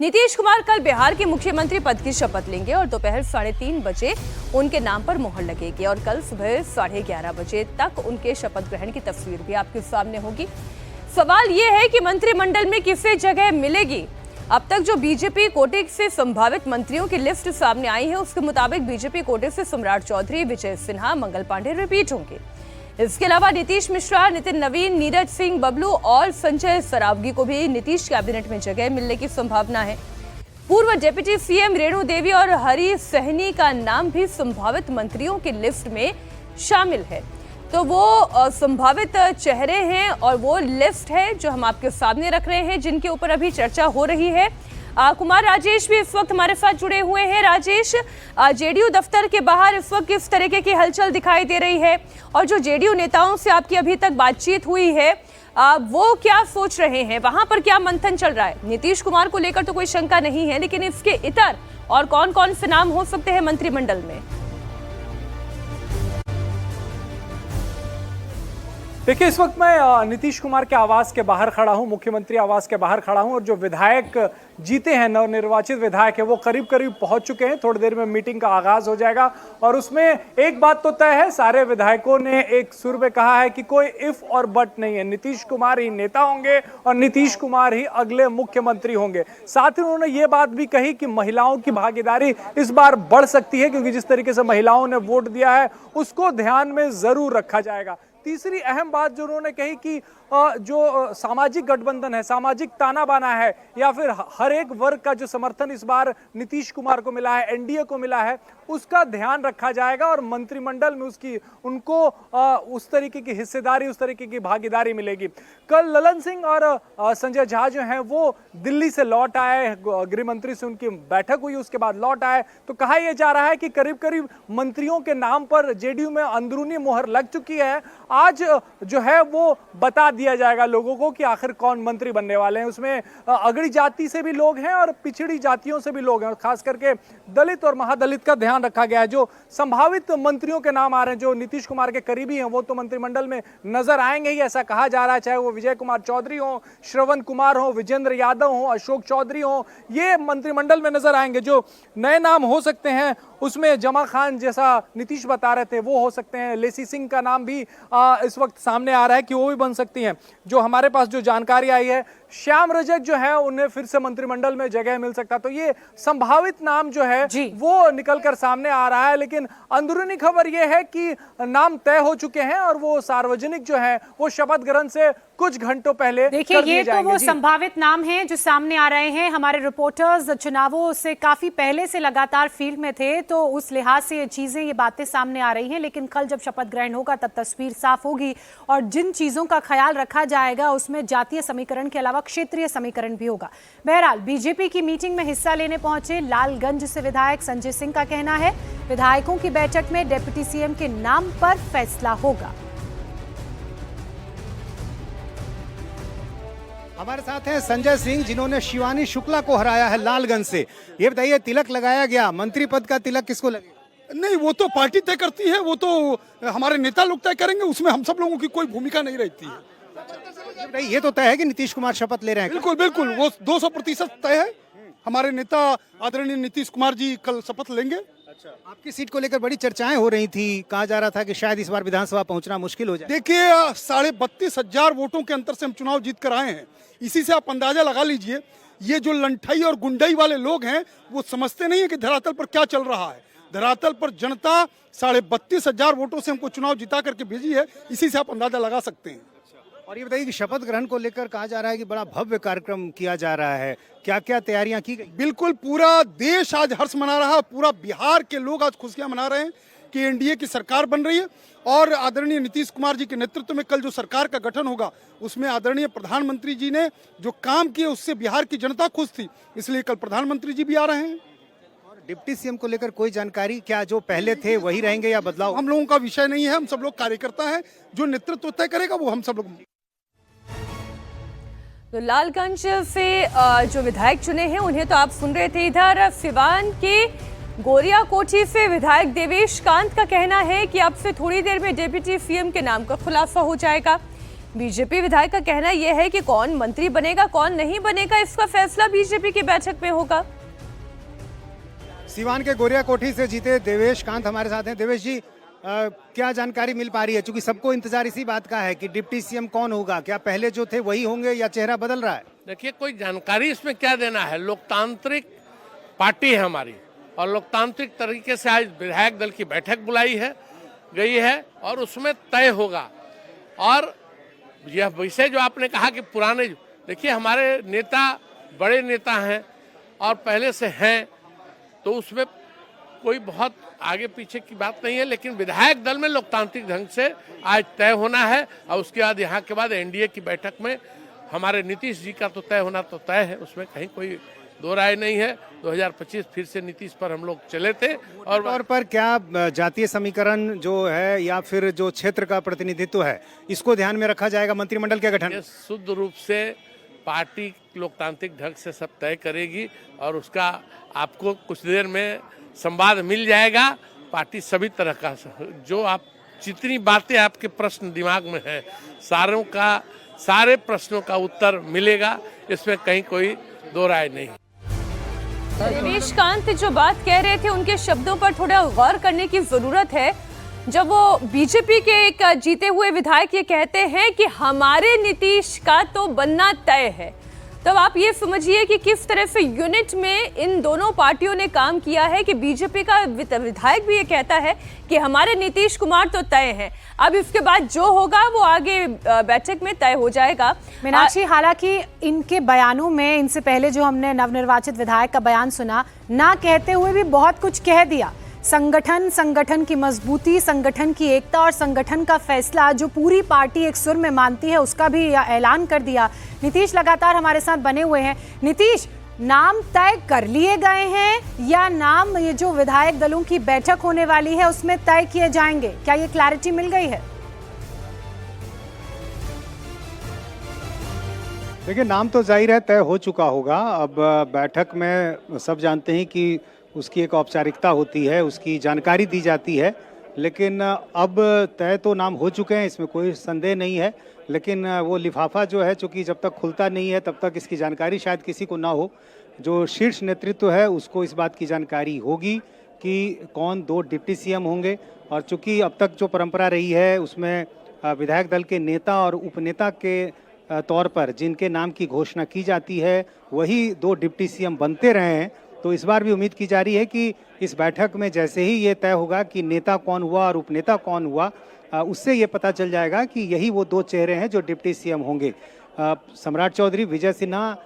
नीतीश कुमार कल बिहार के मुख्यमंत्री पद की शपथ लेंगे और दोपहर 3:30 बजे उनके नाम पर मोहर लगेगी और कल सुबह 11:30 बजे तक उनके शपथ ग्रहण की तस्वीर भी आपके सामने होगी। सवाल ये है कि मंत्रिमंडल में किसे जगह मिलेगी। अब तक जो बीजेपी कोटे से संभावित मंत्रियों की लिस्ट सामने आई है उसके मुताबिक बीजेपी कोटे से सम्राट चौधरी, विजय सिन्हा, मंगल पांडे रिपीट होंगे। इसके अलावा नीतीश मिश्रा, नितिन नवीन, नीरज सिंह, बबलू और संजय सरावगी को भी नीतीश कैबिनेट में जगह मिलने की संभावना है। पूर्व डिप्टी सीएम रेणु देवी और हरी सहनी का नाम भी संभावित मंत्रियों की लिस्ट में शामिल है। तो वो संभावित चेहरे हैं और वो लिस्ट है जो हम आपके सामने रख रहे हैं, जिनके ऊपर अभी चर्चा हो रही है। कुमार राजेश भी इस वक्त हमारे साथ जुड़े हुए हैं। राजेश, जेडीयू दफ्तर के बाहर इस वक्त किस तरीके की हलचल दिखाई दे रही है और जो जेडीयू नेताओं से आपकी अभी तक बातचीत हुई है वो क्या सोच रहे हैं, वहां पर क्या मंथन चल रहा है? नीतीश कुमार को लेकर तो कोई शंका नहीं है, लेकिन इसके इतर और कौन कौन से नाम हो सकते हैं मंत्रिमंडल में? देखिए, इस वक्त मैं नीतीश कुमार के आवास के बाहर खड़ा हूं, मुख्यमंत्री आवास के बाहर खड़ा हूं और जो विधायक जीते हैं, नवनिर्वाचित विधायक है, वो करीब करीब पहुंच चुके हैं। थोड़ी देर में मीटिंग का आगाज हो जाएगा और उसमें एक बात तो तय है, सारे विधायकों ने एक सुर में कहा है कि कोई इफ और बट नहीं है। नीतीश कुमार ही नेता होंगे और नीतीश कुमार ही अगले मुख्यमंत्री होंगे। साथ ही उन्होंने ये बात भी कही कि महिलाओं की भागीदारी इस बार बढ़ सकती है, क्योंकि जिस तरीके से महिलाओं ने वोट दिया है उसको ध्यान में जरूर रखा जाएगा। तीसरी अहम बात जो उन्होंने कही कि जो सामाजिक गठबंधन है, सामाजिक ताना बाना है, या फिर हर एक वर्ग का जो समर्थन इस बार नीतीश कुमार को मिला है, एनडीए को मिला है, उसका ध्यान रखा जाएगा और मंत्रिमंडल में उनको उस तरीके की हिस्सेदारी, उस तरीके की भागीदारी मिलेगी। कल ललन सिंह और संजय झा जो हैं वो दिल्ली से लौट आए, गृह मंत्री से उनकी बैठक हुई, उसके बाद लौट आए। तो कहा यह जा रहा है कि करीब करीब मंत्रियों के नाम पर जेडीयू में अंदरूनी मोहर लग चुकी है। आज जो है वो बता दिया जाएगा लोगों को कि आखिर कौन मंत्री बनने वाले हैं। उसमें अगड़ी जाति से भी लोग हैं और पिछड़ी जातियों से भी लोग हैं, और खास करके दलित और महादलित का ध्यान रखा गया है। जो संभावित मंत्रियों के नाम आ रहे हैं, जो नीतीश कुमार के करीबी हैं, वो तो मंत्रिमंडल में नजर आएंगे ही, ऐसा कहा जा रहा है। चाहे वो विजय कुमार चौधरी हो, श्रवण कुमार हो, विजेंद्र यादव हो, अशोक चौधरी हो, ये मंत्रिमंडल में नजर आएंगे। जो नए नाम हो सकते हैं उसमें जमा खान, जैसा नीतीश बता रहे थे, वो हो सकते हैं। लेसी सिंह का नाम भी इस वक्त सामने आ रहा है कि वो भी बन सकती हैं। जो हमारे पास जो जानकारी आई है, श्याम रजक जो है उन्हें फिर से मंत्रिमंडल में जगह मिल सकता। तो ये संभावित नाम जो है वो निकलकर सामने आ रहा है, लेकिन अंदरूनी खबर ये है कि नाम तय हो चुके हैं और वो सार्वजनिक जो है वो शपथ ग्रहण से कुछ घंटों पहले देखिए, ये तो वो संभावित नाम हैं जो सामने आ रहे हैं। हमारे रिपोर्टर्स चुनावों से काफी पहले से लगातार फील्ड में थे, तो उस लिहाज से ये चीजें, ये बातें सामने आ रही हैं। लेकिन कल जब शपथ ग्रहण होगा तब तस्वीर साफ होगी और जिन चीजों का ख्याल रखा जाएगा उसमें जातीय समीकरण के अलावा क्षेत्रीय समीकरण भी होगा। बहरहाल, बीजेपी की मीटिंग में हिस्सा लेने पहुंचे लालगंज से विधायक संजय सिंह का कहना है विधायकों की बैठक में डिप्टी सीएम के नाम पर फैसला होगा। हमारे साथ हैं संजय सिंह, जिन्होंने शिवानी शुक्ला को हराया है लालगंज से। ये बताइए, तिलक लगाया गया, मंत्री पद का तिलक किसको लगेगा? नहीं, वो तो पार्टी तय करती है, वो तो हमारे नेता लोग तय करेंगे, उसमें हम सब लोगों की कोई भूमिका नहीं रहती है। ये तो तय है कि नीतीश कुमार शपथ ले रहे हैं। बिल्कुल बिल्कुल, वो 200% तय है। हमारे नेता आदरणीय नीतीश कुमार जी कल शपथ लेंगे। आपकी सीट को लेकर बड़ी चर्चाएं हो रही थी, कहा जा रहा था कि शायद इस बार विधानसभा पहुंचना मुश्किल हो जाए। देखिए, 32,500 वोटों के अंतर से हम चुनाव जीत कर आए हैं। इसी से आप अंदाजा लगा लीजिए, ये जो लंठाई और गुंडाई वाले लोग हैं वो समझते नहीं है कि धरातल पर क्या चल रहा है। धरातल पर जनता 32,500 वोटों से हमको चुनाव जिता करके भेजी है, इसी से आप अंदाजा लगा सकते हैं। और ये बताइए कि शपथ ग्रहण को लेकर कहा जा रहा है कि बड़ा भव्य कार्यक्रम किया जा रहा है, क्या क्या तैयारियां की गई? बिल्कुल, पूरा देश आज हर्ष मना रहा है, पूरा बिहार के लोग आज खुशियां मना रहे हैं कि एनडीए की सरकार बन रही है और आदरणीय नीतीश कुमार जी के नेतृत्व में कल जो सरकार का गठन होगा उसमें आदरणीय प्रधानमंत्री जी ने जो काम किए उससे बिहार की जनता खुश थी, इसलिए कल प्रधानमंत्री जी भी आ रहे हैं। डिप्टी सीएम को लेकर कोई जानकारी, क्या जो पहले थे वही रहेंगे या बदलाव? हम लोगों का विषय नहीं है, हम सब लोग कार्यकर्ता हैं, जो नेतृत्व तय करेगा वो हम सब लोग। तो लालगंज से जो विधायक चुने हैं उन्हें तो आप सुन रहे थे। इधर सिवान के गोरिया कोठी से विधायक देवेश कांत का कहना है कि अब से थोड़ी देर में डिप्टी सीएम के नाम का खुलासा हो जाएगा। बीजेपी विधायक का कहना यह है कि कौन मंत्री बनेगा कौन नहीं बनेगा इसका फैसला बीजेपी की बैठक में होगा। सीवान के गोरिया कोठी से जीते देवेश कांत हमारे साथ हैं। देवेश जी, क्या जानकारी मिल पा रही है, क्योंकि सबको इंतजार इसी बात का है कि डिप्टी सीएम कौन होगा, क्या पहले जो थे वही होंगे या चेहरा बदल रहा है? देखिए, कोई जानकारी इसमें क्या देना है। लोकतांत्रिक पार्टी है हमारी और लोकतांत्रिक तरीके से आज विधायक दल की बैठक बुलाई है गई है और उसमें तय होगा। और यह विषय जो आपने कहा कि पुराने, देखिए हमारे नेता बड़े नेता हैं और पहले से हैं, तो उसमें कोई बहुत आगे पीछे की बात नहीं है, लेकिन विधायक दल में लोकतांत्रिक ढंग से आज तय होना है और उसके बाद यहाँ के बाद एनडीए की बैठक में हमारे नीतीश जी का तो तय होना तो तय है, उसमें कहीं कोई दो राय नहीं है। 2025 फिर से नीतीश पर हम लोग चले थे। और तौर पर क्या जातीय समीकरण जो है या फिर जो क्षेत्र का प्रतिनिधित्व है, इसको ध्यान में रखा जाएगा मंत्रिमंडल के गठन? ये शुद्ध रूप से पार्टी लोकतांत्रिक ढंग से सब तय करेगी और उसका आपको कुछ देर में संवाद मिल जाएगा। पार्टी सभी तरह का जो आप जितनी बातें आपके प्रश्न दिमाग में हैं सारे प्रश्नों का उत्तर मिलेगा, इसमें कहीं कोई दो राय नहीं। देवेश कांत जो बात कह रहे थे उनके शब्दों पर थोड़ा गौर करने की जरूरत है। जब वो बीजेपी के एक जीते हुए विधायक ये कहते हैं कि हमारे नीतीश का तो बनना तय है, तब आप ये समझिए कि किस तरह से यूनिट में इन दोनों पार्टियों ने काम किया है कि बीजेपी का विधायक भी ये कहता है कि हमारे नीतीश कुमार तो तय हैं। अब इसके बाद जो होगा वो आगे बैठक में तय हो जाएगा। मीनाक्षी, हालांकि इनके बयानों में, इनसे पहले जो हमने नवनिर्वाचित विधायक का बयान सुना, ना कहते हुए भी बहुत कुछ कह दिया। संगठन की मजबूती, संगठन की एकता और संगठन का फैसला जो पूरी पार्टी एक सुर में मानती है, उसका भी ऐलान कर दिया। नीतीश लगातार हमारे साथ बने हुए हैं। नीतीश, नाम तय कर लिए गए हैं या नाम ये जो विधायक दलों की बैठक होने वाली है उसमें तय किए जाएंगे, क्या ये क्लैरिटी मिल गई है? देखिए, नाम तो जाहिर है तय हो चुका होगा। अब बैठक में सब जानते हैं कि उसकी एक औपचारिकता होती है, उसकी जानकारी दी जाती है, लेकिन अब तय तो नाम हो चुके हैं, इसमें कोई संदेह नहीं है। लेकिन वो लिफाफा जो है, चूँकि जब तक खुलता नहीं है तब तक इसकी जानकारी शायद किसी को ना हो। जो शीर्ष नेतृत्व है उसको इस बात की जानकारी होगी कि कौन 2 डिप्टी सीएम होंगे। और चूँकि अब तक जो परंपरा रही है उसमें विधायक दल के नेता और उपनेता के तौर पर जिनके नाम की घोषणा की जाती है वही 2 डिप्टी सीएम बनते रहे हैं, तो इस बार भी उम्मीद की जा रही है कि इस बैठक में जैसे ही ये तय होगा कि नेता कौन हुआ और उपनेता कौन हुआ, उससे ये पता चल जाएगा कि यही वो 2 चेहरे हैं जो डिप्टी सीएम होंगे। सम्राट चौधरी, विजय सिन्हा,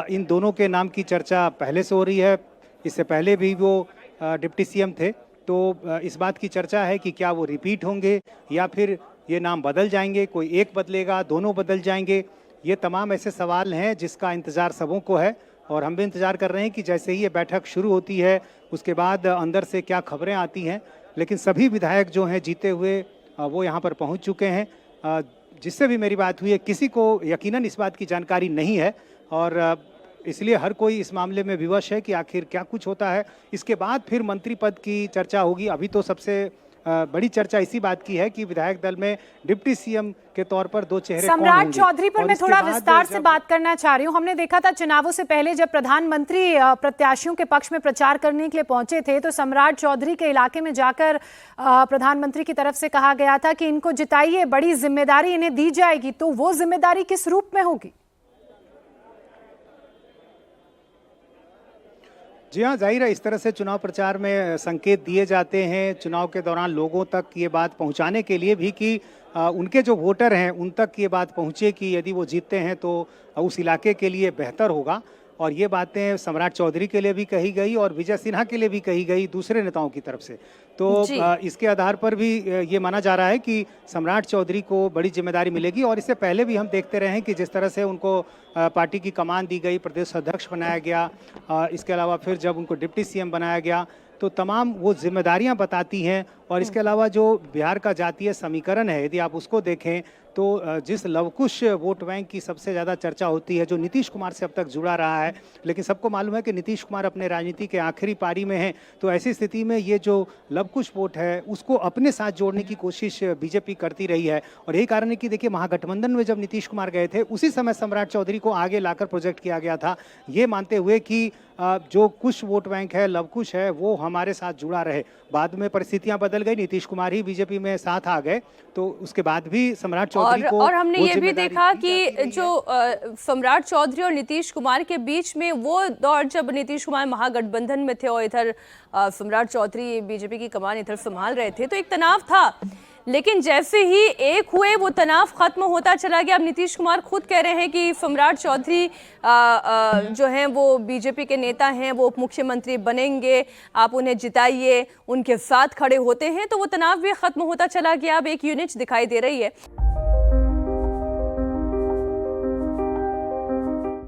इन दोनों के नाम की चर्चा पहले से हो रही है। इससे पहले भी वो डिप्टी सीएम थे, तो इस बात की चर्चा है कि क्या वो रिपीट होंगे या फिर ये नाम बदल जाएंगे, कोई एक बदलेगा, दोनों बदल जाएंगे। ये तमाम ऐसे सवाल हैं जिसका इंतज़ार सबों को है और हम भी इंतज़ार कर रहे हैं कि जैसे ही ये बैठक शुरू होती है उसके बाद अंदर से क्या खबरें आती हैं। लेकिन सभी विधायक जो हैं जीते हुए वो यहाँ पर पहुँच चुके हैं। जिससे भी मेरी बात हुई है किसी को यकीनन इस बात की जानकारी नहीं है और इसलिए हर कोई इस मामले में विवश है कि आखिर क्या कुछ होता है। इसके बाद फिर मंत्री पद की चर्चा होगी। अभी तो सबसे बड़ी चर्चा इसी बात की है कि विधायक दल में डिप्टी सीएम के तौर पर 2 चेहरे कौन होंगे। सम्राट चौधरी पर मैं थोड़ा विस्तार से बात करना चाह रही हूँ। हमने देखा था चुनावों से पहले जब प्रधानमंत्री प्रत्याशियों के पक्ष में प्रचार करने के लिए पहुंचे थे तो सम्राट चौधरी के इलाके में जाकर प्रधानमंत्री की तरफ से कहा गया था कि इनको जिताइए, बड़ी जिम्मेदारी इन्हें दी जाएगी। तो वो जिम्मेदारी किस रूप में होगी? जी हाँ, जाहिर है इस तरह से चुनाव प्रचार में संकेत दिए जाते हैं चुनाव के दौरान लोगों तक ये बात पहुंचाने के लिए भी कि उनके जो वोटर हैं उन तक ये बात पहुंचे कि यदि वो जीतते हैं तो उस इलाके के लिए बेहतर होगा। और ये बातें सम्राट चौधरी के लिए भी कही गई और विजय सिन्हा के लिए भी कही गई दूसरे नेताओं की तरफ से। तो इसके आधार पर भी ये माना जा रहा है कि सम्राट चौधरी को बड़ी जिम्मेदारी मिलेगी। और इससे पहले भी हम देखते रहे हैं कि जिस तरह से उनको पार्टी की कमान दी गई, प्रदेश अध्यक्ष बनाया गया, इसके अलावा फिर जब उनको डिप्टी सीएम बनाया गया तो तमाम वो जिम्मेदारियां बताती हैं। और इसके अलावा जो बिहार का जातीय समीकरण है यदि आप उसको देखें तो जिस लवकुश वोट बैंक की सबसे ज़्यादा चर्चा होती है, जो नीतीश कुमार से अब तक जुड़ा रहा है, लेकिन सबको मालूम है कि नीतीश कुमार अपने राजनीति के आखिरी पारी में हैं, तो ऐसी स्थिति में ये जो लवकुश वोट है उसको अपने साथ जोड़ने की कोशिश बीजेपी करती रही है। और यही कारण है कि देखिए, महागठबंधन में जब नीतीश कुमार गए थे उसी समय सम्राट चौधरी को आगे लाकर प्रोजेक्ट किया गया था, ये मानते हुए कि जो कुछ वोट बैंक है, लवकुश है, वो हमारे साथ जुड़ा रहे। बाद में परिस्थितियां बदल गई, नीतीश कुमार ही बीजेपी में साथ आ गए, तो उसके बाद भी सम्राट चौधरी को और हमने वो ये भी जिम्मेदारी देखा दी कि जाती रही जो सम्राट चौधरी और नीतीश कुमार के बीच में वो दौर जब नीतीश कुमार महागठबंधन में थे और इधर सम्राट चौधरी बीजेपी की कमान इधर संभाल रहे थे, तो एक तनाव था। लेकिन जैसे ही एक हुए वो तनाव खत्म होता चला गया। अब नीतीश कुमार खुद कह रहे हैं कि सम्राट चौधरी जो हैं वो बीजेपी के नेता हैं, वो उप मुख्यमंत्री बनेंगे, आप उन्हें जिताइए, उनके साथ खड़े होते हैं, तो वो तनाव भी खत्म होता चला गया। अब एक यूनिट दिखाई दे रही है।